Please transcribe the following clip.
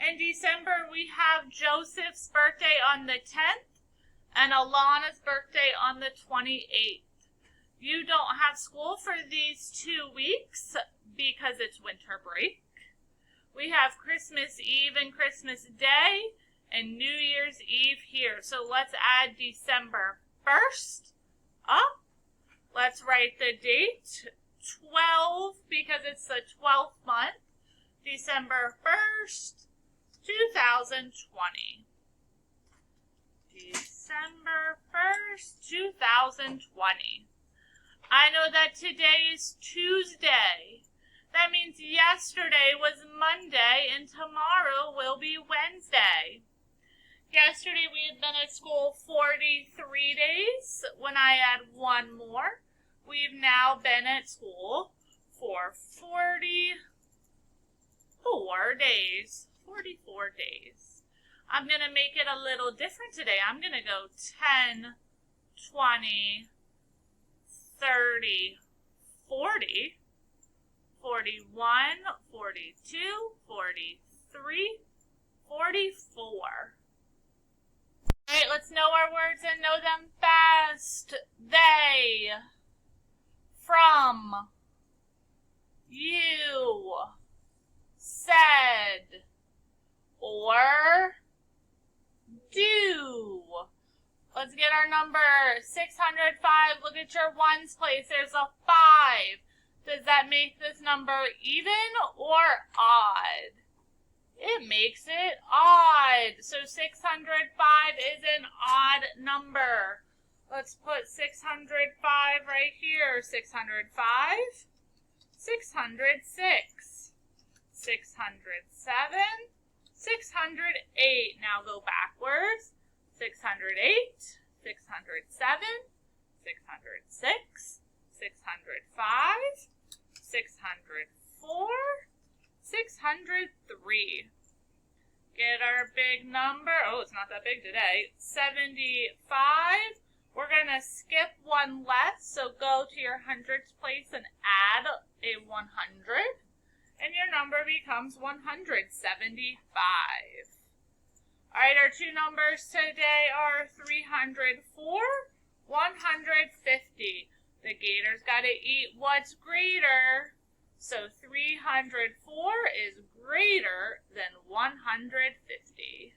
In December, we have Joseph's birthday on the 10th and Alana's birthday on the 28th. You don't have school for these 2 weeks because it's winter break. We have Christmas Eve and Christmas Day and New Year's Eve here. So let's add December 1st up. Let's write the date, 12, because it's the 12th month, December 1st, 2020. December 1st, 2020. I know that today is Tuesday. That means yesterday was Monday and tomorrow will be Wednesday. Yesterday we had been at school 43 days. When I add one more, we've now been at school for 44 days. 44 days. I'm going to make it a little different today. I'm going to go 10, 20, 30, 40, 41, 42, 43, 44. All right, let's know our words and know them fast. They, from, you, said, or, do. Let's get our number, 605. Look at your ones place. There's a 5. Does that make this number even or odd? It makes it odd. So 605 is an odd number. Let's put 605 right here. 605, 606, 607, 608. Now go backwards. 608, 607, 606, 605, 604, 603. Get our big number. Oh, it's not that big today. 75. We're going to skip one less, so go to your hundreds place and add a 100. And your number becomes 175. All right, our two numbers today are 304, 150. The gator's got to eat what's greater. So 304 is greater than 150.